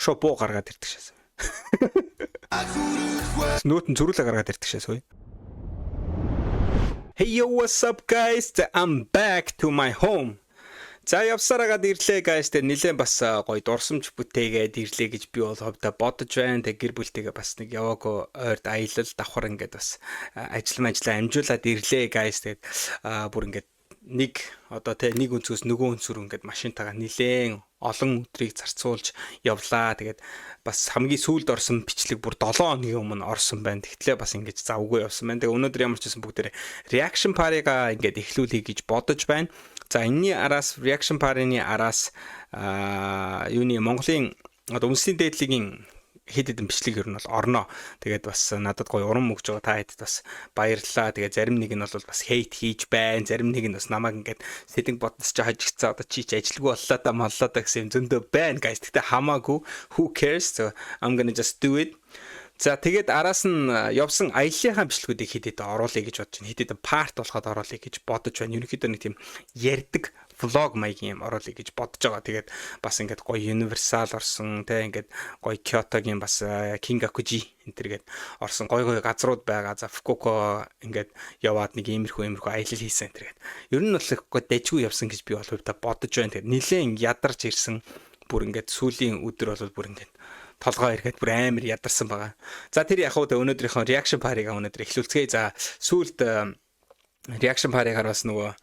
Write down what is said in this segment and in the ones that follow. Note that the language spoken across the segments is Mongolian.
шоо буу гаргаад ирдэг шээс. Нүүтэн зүрүүлээ гаргаад ирдэг шээс үе. Hey yo, what's up guys? I'm back to my home. За явсараагаад ирлээ guys. Тэр нилээн бас гоё дурсамж бүтээгээд ирлээ гэж би бол ховдоо бодож байна. Тэг гэр бүлтэйгээ бас нэг яваагүй ойрд аялал давхар ингээд бас ажлаа амжуулаад ирлээ guys. Тэгэд бүр ингээд нэг одоо тэ нэг өнцгөөс нөгөө өнцгөр ингээд машинтайгаа нилээн олон өдрийг зарцуулж явлаа. Тэгээд бас хамгийн сүүлд орсон бичлэг бүр 7 хоногийн өмнө орсон байна. Тэгтлээ бас ингэж завгүй явсан байна. Тэгээ өнөөдөр ямар ч байсан бүгдээ reaction party-га ингээд эхлүүлэе гэж бодож байна. За энэний араас reaction party-ны араас юуны Монголын одоо үндэсний дээдлэгийн хэд хэдэн бичлэг ер нь бол орноо. Тэгээд бас надад гоё урам өгж байгаа та хэдд бас баярлалаа. Тэгээд зарим нэг нь бол бас хейт хийж байна. Зарим нэг нь бас намайг ингээд сэтэнг бодсож хажигцсан одоо чи ажилгүй боллоо да моллоо да гэсэн зөндөө байна guys. Тэгтээ хамаагүй who cares. So I'm gonna just do it. За тэгээд араас нь явсан аяллахаа бичлэгүүдийг хэд хэдэн оруулъя гэж бодож байна. Хэд хэдэн парт болоход оруулъя гэж бодож байна. Ерөнхийдөө нэг тийм ярддаг влог маягийн юм оруулъя гэж бодож байгаа. Тэгээд бас ингээд гоё Universal орсон те ингээд гоё Kyoto-гийн бас Kingakuji энтергээд орсон гоё газрууд байгаа. За Fukuoka ингээд яваад нэг иймэрхүү аялал хийсэн энтергээд. Ер нь бол гоё дэжгүй явсан гэж би бол хувьдаа бодож байна. Тэгээд нилээн ядарч ирсэн бүр ингээд сүүлийн өдөр бол бүр ингээд толгой ирэхэд бүр амар ядарсан байгаа. За тэр яг хөө өнөөдрийнхөө reaction party-га өнөөдөр эхлүүлцгээе. За сүүлд reaction паригаар бас нөгөө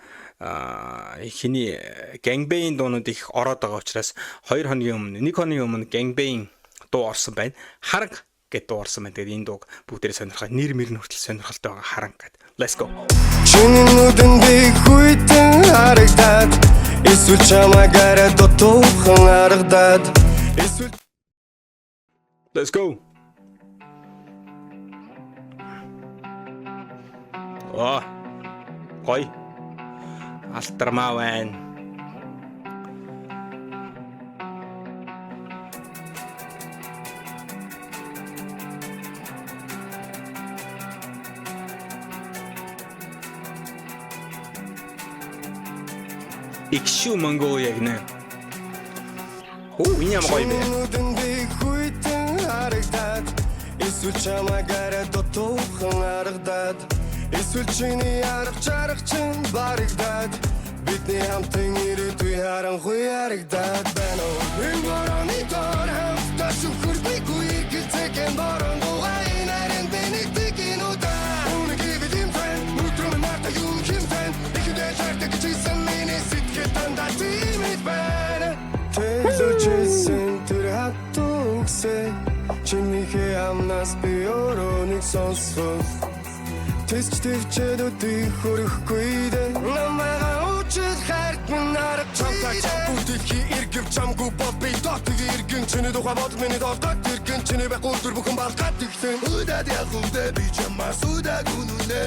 хиний gangbang дуунууд их ороод байгаа учраас 2 хоногийн өмнө 1 хоногийн өмнө gangbang дуу орсон байна. Харанг гэдэг дуу орсон байна. Тэгээд энэ дууг бүгдээрээ сонирхоо нэр мөр нь хүртэл сонирхолтой байгаа харанг гэдэг. Let's go. Чиний нүдэнд хүйтэн харагдаад эсвэл чамаагаар дотуухан харагдаад эсвэл Let's go. Гой. Алтармаа байна. Икшу манго яг нэ. Энэ юм гоё бэ. Эсвэл чамаагаар дотуухан харагдаад эсвэл чиний арга чарга чин баригдаад бидний хамтан ирээдүй харанхуй харагдаад байна уу. Энэ борооны дор хамтдаа шүхэрдэггүй гэлцэгэн борон дугай нарийн бэнэгдэг инуда үнэгийг эдэм фэн өдрөм нарта юм хэмтэн ихэдэ чартаг чийсэн миний сэтгэл дандаа тимэд байна. Тэжсэн тэр хатугсэ чинийхээ амнаас би өрөөнийг сонсох тэсч төвчээд өдийг хөрөхгүй дээ намайгаа учир хайрт минь арга чамтай бүгдийг иргэв чамгүй бод би дотыг иргэн чиний тухай бод миний дотог иргэн чиний байхгүй өдөр бүхэн балгаад ихсэн үдад явхудаа би чамаас үдэг үнүнэ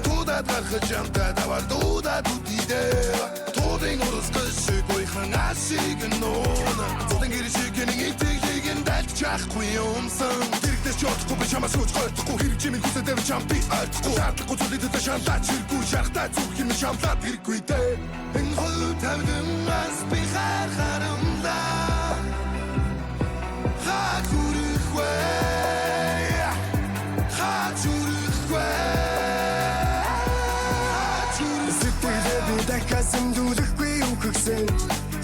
тудад гарах чамтай давар дудад үдидээ тудын урсгаш гойхан асиг нуна тудын гэршиг гинэ Чахгүй юмсан Дэрэгдэж чадахгүй би чамаас үуч гойхгүй хэрэг чимийн хүсэдээр чам би ойлгохгүй Шаардлагагүй зүйлүүдэд шаналаад чиргүй шахтаа зүрх юм шамлаад хэрэггүй дээ Энэ хол тавдамаас би харамлаа Хаа зүрхвэ Хаа зүрхвэ Сэтгэлээ би дахиасан дүүлэхгүй үхгсэн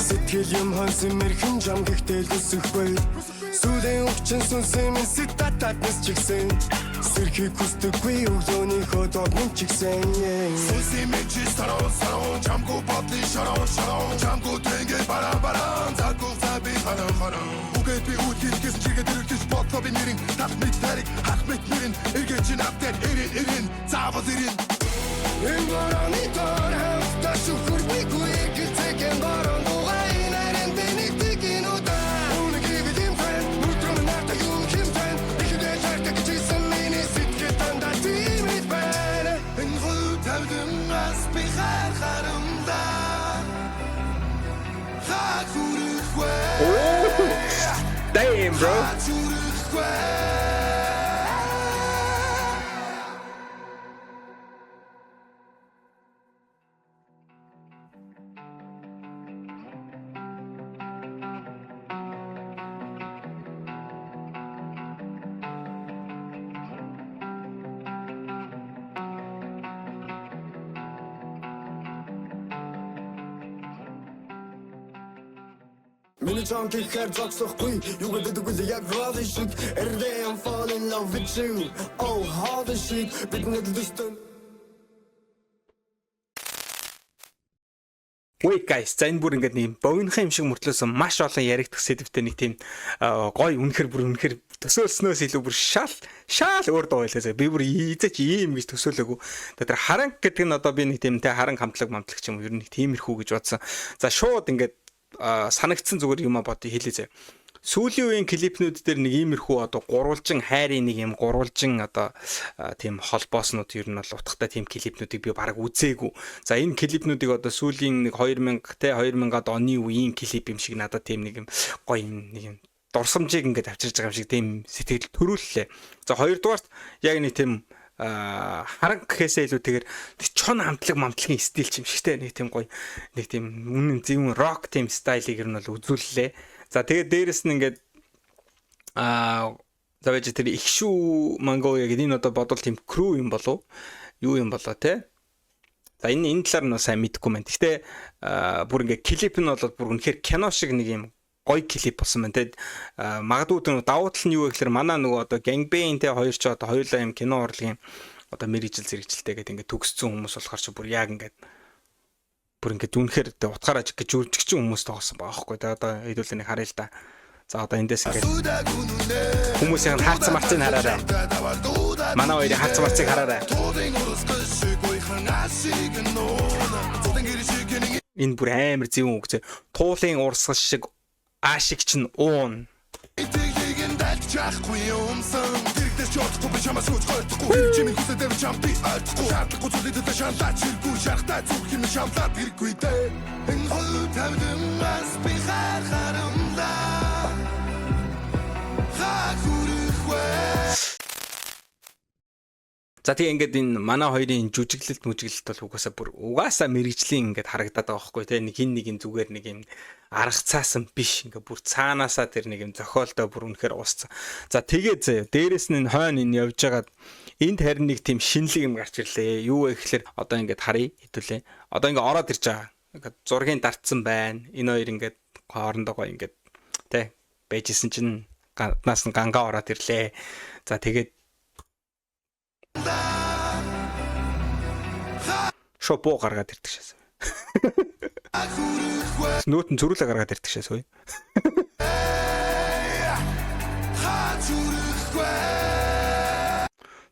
Сэтгэл юм хонсон мэрхэн жам гэхдээ лүсэхгүй Сүлэн өвчин сүнсэн минь ситататнес чигсэн Сэрхийг хүсдэггүй өглөөний хөдөөд минь чигсэн Сүнсэн минь чи сарон Чамгүй бодлын шарон Чамгүй тэнгээ баран Заггүй заби харан Үгээд би үтгэл гэсэн чигээ дэрэгдэж бодлоо би нэрин Талх мэд тариг хах мэд нэрин Эргээ чи навтер эрин Заавал эрин Энэ борооны дор хамтдаа шүхэрдэггүй гэлцэгэн борон дугай нарийн бэнэгдэг инуда үнэгийг эдэм фэн өдрөм нарта юм хэмтэн ихэдэ чартаг чийсэн миний сэтгэл дандаа тимэд байна энэ хол тавдамаас би харамлаа хаа зүрхвэ Damn bro. Миний чам тэгэхээр зогсохгүй юу гэдэг үгүй яг Roddy шиг every day I'm falling in love with you oh how the shit бид нэг distant. Wait guys, за энэ бүр ингээд нэг богинохон юм шиг мөртлөөсөн маш олон яригдах сэдвтэй нэг тийм гой үнэхэр төсөөлснөөс илүү бүр шал өөр дуу байлаа. Би бүр ийзэж ийм гэж төсөөлөөгүй. Тэр харанг гэдэг нь одоо би нэг тийм харанг хамтлаг мамтлагч юм ер нь тиймэрхүү гэж бодсон. За шууд ингээд санагдсан зүгээр юм бодё хэлээ зэ. Сүүлийн үеийн клипнүүд дээр нэг иймэрхүү одоо гурвалжин хайрын нэг юм гурвалжин одоо тийм холбооснууд ер нь бол утгатай тийм клипнүүдийг би бараг үзээгүй. За энэ клипнүүдийг одоо сүүлийн нэг 2000-ад оны үеийн клип юм шиг надад тийм нэг юм гоё нэг юм дурсамжийг ингээд авчирж байгаа юм шиг тийм сэтгэл төрүүллээ. За хоёрдугаарт яг нэг тийм харанг гэхээсээ илүү тэгэхээр чон хамтлаг мамтлагын стил юм шигтэй нэг тийм гоё нэг тийм үнэн зөвхөн рок тийм стайлыг ер нь бол үзүүллээ. За тэгээд дээрэс нь ингээд завэж тэр их шүү Mongolia гэдэг энэ одоо бодвол тийм crew юм болов юу юм болоо те. За энэ талаар нь сайн мэдэхгүй байна. Гэхдээ бүр ингээд клип нь бол бүр үнэхээр кино шиг нэг юм гоё клип болсон байна те. Магадгүй тэр давуу тал нь юу вэ гэхээр манай нөгөө одоо gangbang те хоёр ч одоо хоёулаа юм кино урлагийн одоо мэрэгжил зэрэгжилтэй гэдэг ингээд төгссөн хүмүүс болохоор ч бүр яг ингээд бүр ингээд үнэхээр утгаараа гэж үржигч хүмүүс тоогсон байгаа байхгүй. Тэгээ одоо хэдүүлээ нэг харъя л да. За одоо эндээс ингээд хүмүүсийн хаарцсан марцыг хараарай. Манай хоёрын хаарцсан марцыг хараарай. Энэ бүр амар зөв үг зэ. Туулын урсгал шиг аашиг чинь уун. Жахгүй юмсан дэрэгдэж чадахгүй би чамаас үз гойхгүй чимийн хүсэдэр чам би алдахгүй шаардлагагүй зүйлүүдэд шаналаад чиргүй шахтаа зүг юм шамлаад хэрэггүй дээ энэ хол тавдмас би харахарамдаа хахүрхвэ. За тийм ингээд энэ манай хоёрын жүжиглэлт бол угаасаа мэрэгжлийн ингээд харагдаад байгаа байхгүй те нэг хин нэг зүгээр нэг юм арга цаасан биш ингээд бүр цаанаасаа тэр нэг юм зохиолдоо бүр үнэхээр уусцсан. За тэгээд зөө дээрэс нь хойно энэ явж байгаад энд харин нэг тийм шинэлэг юм гарч ирлээ. Юу вэ гэхээр одоо ингээд харъя хэдүүлээ. Одоо ингээд ороод ирж байгаа. Ингээд зургийн дартсан байна. Энэ хоёр ингээд хоорондоо гоё ингээд те байжсэн чинь гаднаас нь гангаа ороод ирлээ. За тэгээд шопо гаргаад ирдэг шээс. Нүүтэн зүрүүлээ гаргаад ирдэг шээс үе.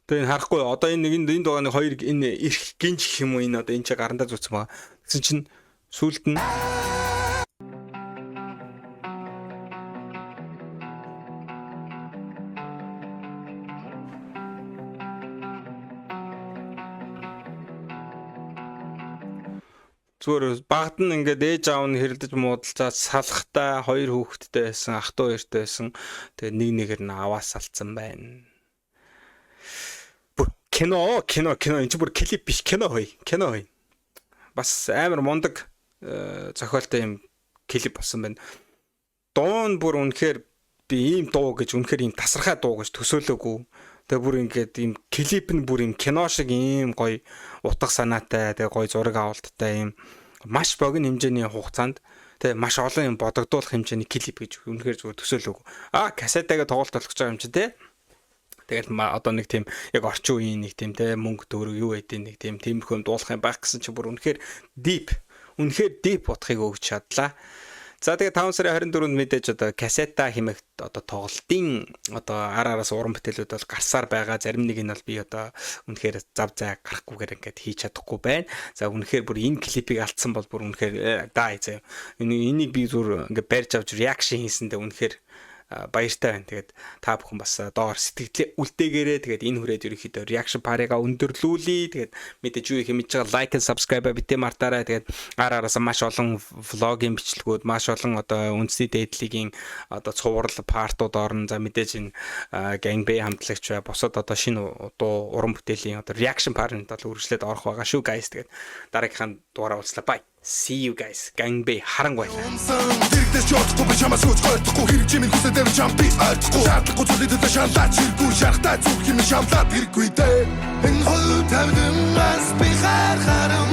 Тэгээ харахгүй одоо энэ дугааны хоёр энэ эрх гинж гэх юм уу энэ одоо энэ ч гарандаа зүцсэн байгаа. Тэгсэн чинь сүулт нь зүгээр багт нь ингээд ээж аав нь хэрэлдэж муудалцаад салахтаа хоёр хүүхэдтэй байсан, ах トゥ хоёртой байсан. Тэгээ нэг нэгээр нь аваа салцсан байна. Бүр кино энэ ч бүр клип биш кино хой. Бас амар мундаг зохиолтой юм клип болсон байна. Дуун бүр үнэхээр би ийм дуу гэж үнэхээр ийм тасархай дуу гэж төсөөлөөгүй. Тэгээ бүр ингээд ийм клип нь бүр ийм кино шиг ийм гоё утга санаатай, тэгээ гоё зураг авалттай ийм маш богино хэмжээний хугацаанд тэгээ маш олон юм бодогдуулах хэмжээний клип гэж үнэхээр зүгээр төсөөлөөгүй. Кассетагаа тоглолт болгож байгаа юм чи те. Тэгэл одоо нэг тийм яг орчин үеийн нэг тийм те мөнгө төгрөг юу гэдэг нэг тийм тиймэрхүү юм дуулах юм байх гэсэн чи бүр үнэхээр deep утгыг өгч чадлаа. За тэгээ 5 сарын 24-нд мэдээж одоо кассета хэмээх одоо тоглолтын одоо араас уран бүтээлүүд бол гарсаар байгаа. Зарим нэг нь бол би одоо үнэхээр зав зай гарахгүйгээр ингээд хийж чадахгүй байна. За үнэхээр бүр энэ клипийг алдсан бол бүр үнэхээр заа. Энийг би зүгээр ингээд барьж авч реакшн хийсэндээ үнэхээр баяртай байна. Тэгээд та бүхэн бас доор сэтгэлээ үлдээгээрээ тэгээд энэ хүрээд ерөнхийдөө реакшн парига өндөрлүүлье. Тэгээд мэдээж юу их мэдж байгаа лайк and subscribe битээ мартаарай. Тэгээд араас маш олон влогийн бичлэгүүд, маш олон одоо үндэсний дээдлигийн одоо цуврал партууд орно. За мэдээж энэ gangbang хамтлагч босод одоо шинэ дуу уран бүтээлийн одоо реакшн паринд бол үргэлжлээд орох байгаа шүү guys. Тэгээд дараагийнхаа дугаараа уулзлаа. Bye. See you guys. Gangbang харан байлаа. Дэрэгдэж чадахгүй би чамаас үз гойхгүй хэрэг чимийн хүсэдэр чам би алдахгүй шаардлагагүй зүйлүүдэд шаналаад чиргүй шахтаа зүг юм шамлаад хэрэггүй дээ. Энэ хол тавдмас би харахарам